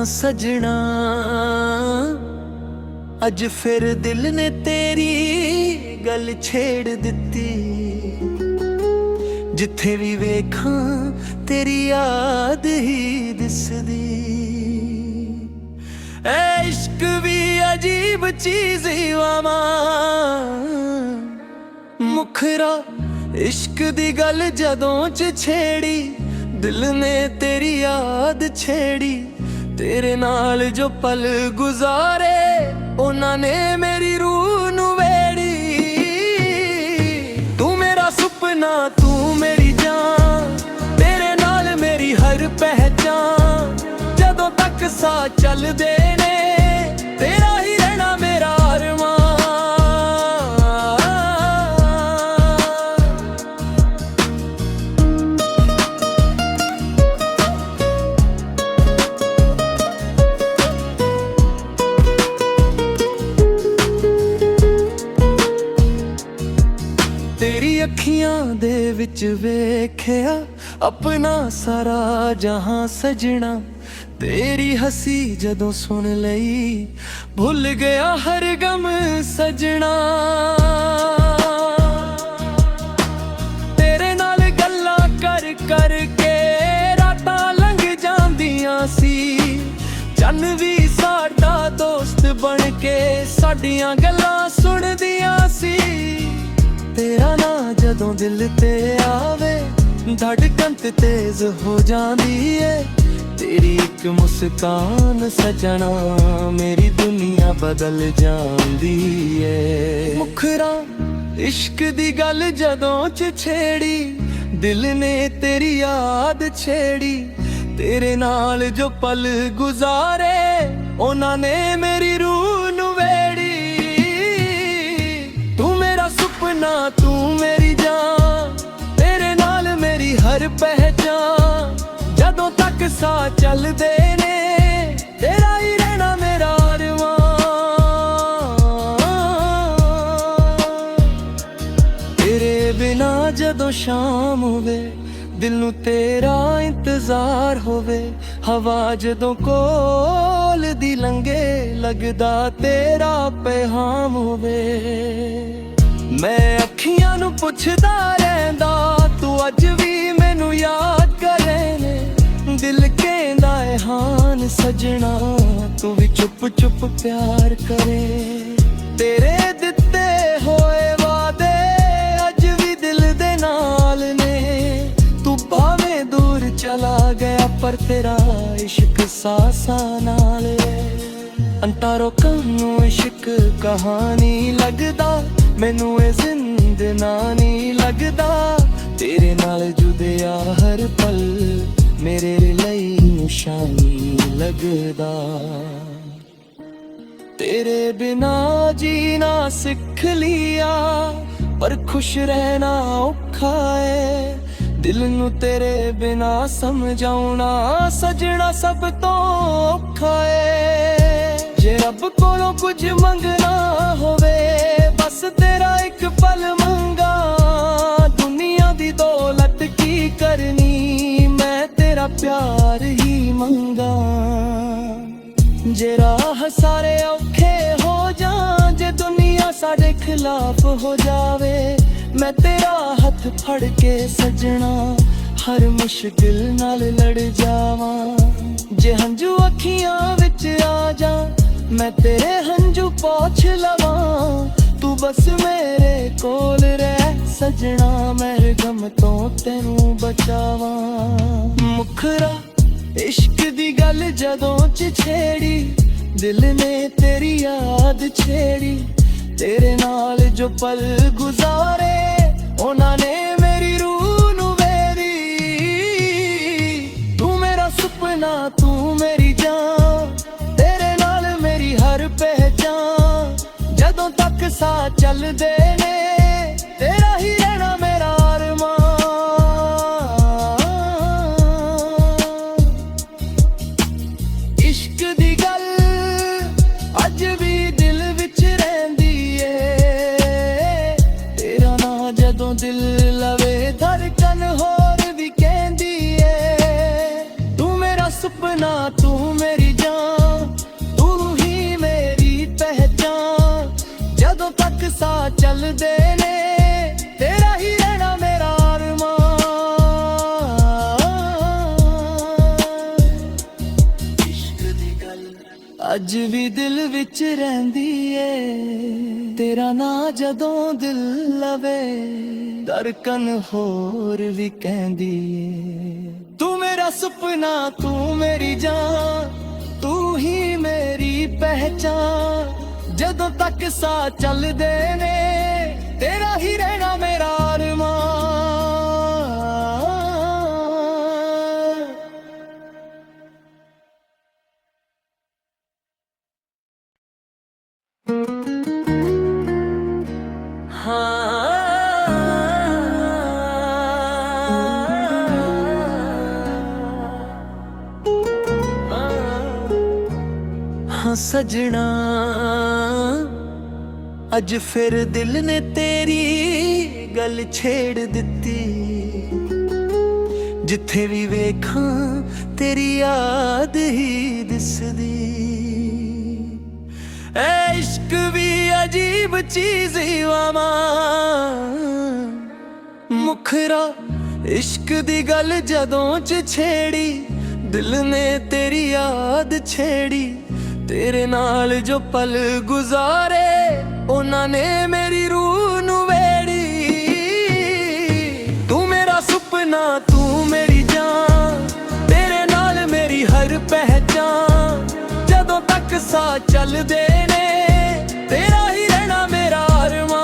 सजना। अज फिर दिल ने तेरी गल छेड़ दिती, जिथे भी वेखां तेरी याद ही दिसदी। ऐ इश्क भी अजीब चीज ही वामा, मुखरा इश्क दी गल जदों च छेड़ी, दिल ने तेरी याद छेड़ी। तेरे नाल जो पल गुजारे उन्हां ने मेरी रूह नू वेड़ी। तू मेरा सुपना तू मेरी जान, तेरे नाल मेरी हर पहचान। जदों तक सा चलदे ने तेरा ही रहना मेरा अरमान। तेरी अखियां दे विच वेख्या अपना सारा जहां सजना। तेरी हसी जदों सुन लई भुल गया हर गम सजना। तेरे नाल गल्लां कर कर के रातां लंघ जांदियां सी। चन्न भी साडा दोस्त बन के साडियां गल्लां सुनदियां सी। तेरा ना जदों दिल ते आवे धड़कन तेज हो जांदी है। तेरी एक मुस्कान सजना मेरी दुनिया बदल जांदी है। मुखरा इश्क दी गल जदों च छेड़ी, दिल ने तेरी याद छेड़ी। तेरे नाल जो पल गुजारे उन्हां ने मेरी रूह नू वेड़ी। तू मेरा सुपना तू मेरी जान, तेरे नाल मेरी हर पहचान। जदों तक सा चलदे ने तेरा ही रहना मेरा अरमान। तेरे बिना जदों शाम होवे दिल नू तेरा इंतजार होवे। हवा जदों कोल दी लंघे लगदा तेरा पैगाम होवे। मैं अखियां नू पुछदा रहिंदा तू अज भी मैनू याद करे ने। दिल कहंदा है हान सजना तू भी चुप चुप प्यार करे। तेरे दिते होए वादे अज भी दिल दे नाल ने। तू भावें दूर चला गया पर तेरा इश्क सासा नाल। अंतारो कानू इश्क कहानी लगदा मैनू ए जिंदगानी लगदा। तेरे नाल जुदिया हर पल मेरे लई निशानी लगदा। तेरे बिना जीना सिख लिया पर खुश रहना औखा है। दिल नू तेरे बिना समझाउणा सजना सब तो औखा है। जे रब कोलों कुछ मंगना होवे बस तेरा एक पल मंगा। दुनिया दी दौलत की करनी मैं तेरा प्यार ही मंगा। जे राह सारे औखे हो जां, जे दुनिया साडे खिलाफ हो जावे। मैं तेरा हथ फड़ के सजना हर मुश्किल नाल लड़ जावां। जे हंजू अखियां विच आ जा मैं तेरे हंजू पोछ लवां। तू बस मेरे कोल रह सजना मेरे गम तो तेनू बचावां। मुखरा इश्क दी गल जदों च छेड़ी, दिल ने तेरी याद छेड़ी। तेरे नाल जो पल गुजारे उन्हां ने मेरी रूह नू वेरी। तू मेरा सुपना तू मेरी जान, तेरे नाल मेरी हर पहचान। जदों तक सा चलदे ने तेरा ही रहना मेरा अरमान। इश्क दी गल अज भी दिल विच रहिंदी ए। तेरा ना जदों दिल लवे धड़कन होर भी कहंदी ए। तू मेरा सुपना तू मेरी जान, ਚੱਲਦੇ ਨੇ, ਤੇਰਾ ਹੀ ਰਹਿਣਾ ਮੇਰਾ ਅਰਮਾਨ। ਇਸ਼ਕ ਦੀ ਗੱਲ ਅੱਜ ਵੀ ਦਿਲ ਵਿੱਚ ਰਹਿੰਦੀ ਏ, ਤੇਰਾ ਨਾਂ ਜਦੋਂ ਦਿਲ ਲਵੇ ਧੜਕਨ ਹੋਰ ਵੀ ਕਹਿੰਦੀ ਏ। ਤੂੰ ਮੇਰਾ ਸੁਪਨਾ, ਤੂੰ ਮੇਰੀ ਜਾਨ, ਤੂੰ ਹੀ ਮੇਰੀ ਪਹਿਚਾਨ। ਜਦੋਂ ਤੱਕ ਸਾਹ ਚੱਲਦੇ ਨੇ, ਤੇਰਾ ਹੀ ਰਹਿਣਾ ਮੇਰਾ ਅਰਮਾਨ। हाँ सजना, अज फिर दिल ने तेरी गल छेड़ दिती। जिथे भी वेखां तेरी याद ही दिसदी। ऐ इश्क भी अजीब चीज ही वामा, मुखरा इश्क दी गल जदों च छेड़ी, दिल ने तेरी याद छेड़ी। तेरे नाल जो पल गुजारे, उन्हां ने मेरी रूह नू वेड़ी। तू मेरा सुपना, तू मेरी जान, तेरे नाल मेरी हर पहचान। जदों तक साह चलदे ने, तेरा ही रहना मेरा अरमान।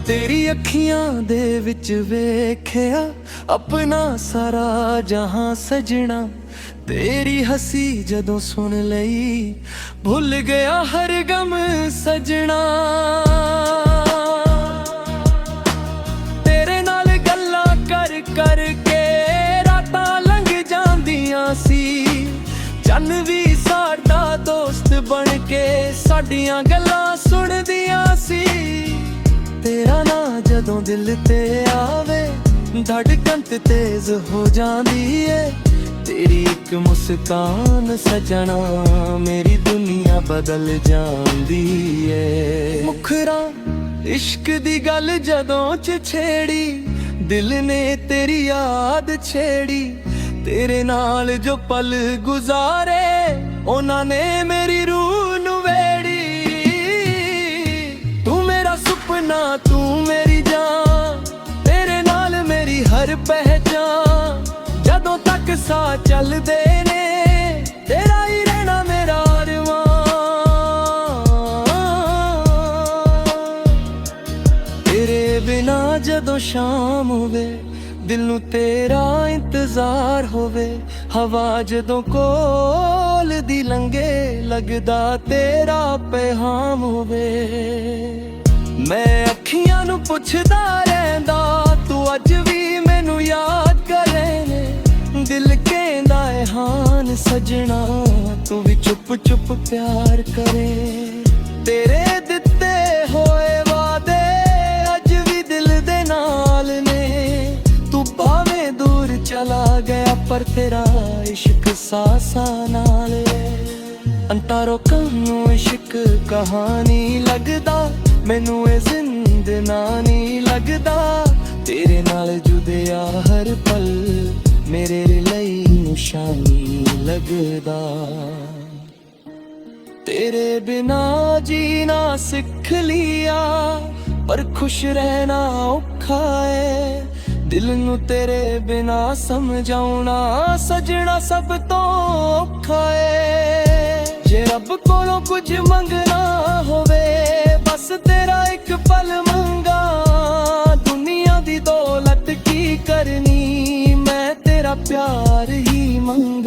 तेरी अखियां दे विच वेख्या अपना सारा जहां सजना। तेरी हसी जदों सुन लई, भुल गया हर गम सजना। तेरे नाल गल्लां कर कर के रातां लंघ जांदियां सी। चन्न भी साडा दोस्त बन के साडियां गल्लां सुणदियां सी। तेरा ना जदों दिल ते आवे, धड़कन तेज हो जांदी है। तेरी एक मुस्कान सजना, मेरी दुनिया बदल जांदी है। मुखरा इश्क दी गल जदों च छेड़ी, दिल ने तेरी याद छेड़ी। तेरे नाल जो पल गुजारे, उन्हां ने मेरी रूह नू वेड़ी। तू मेरा सुपना, तू मेरी जान, तेरे नाल मेरी हर पहचान। जदों तक साह चलदे ने, तेरा ही रहना मेरा अरमान। तेरे बिना जदों शाम होवे, दिल नू तेरा इंतजार होवे। हवा जदों कोल दी लंघे, लगदा तेरा पैगाम होवे। मैं अखियां नू पुछदा रहिंदा, तू अज भी मैनू याद करे ने। दिल कहंदा है हान सजना, तू भी चुप चुप प्यार करे। तेरे दिते होए वादे अज भी दिल दे नाल ने। तू भावें दूर चला गया, पर तेरा इश्क सासा नाल है। अंतारो कन्नू इश्क कहानी लगदा, मैनू ए जिंदगानी लगदा। तेरे नाल जुदिया हर पल, मेरे लई निशानी लगदा। तेरे बिना जीना सिख लिया, पर खुश रहना औखा है। दिल नू तेरे बिना समझाउणा सजना सब तो औखा है। जे रब कोलों कुछ मंगना होवे, बस तेरा एक पल मंगा। दुनिया दी दौलत की करनी, मैं तेरा प्यार ही मंगा।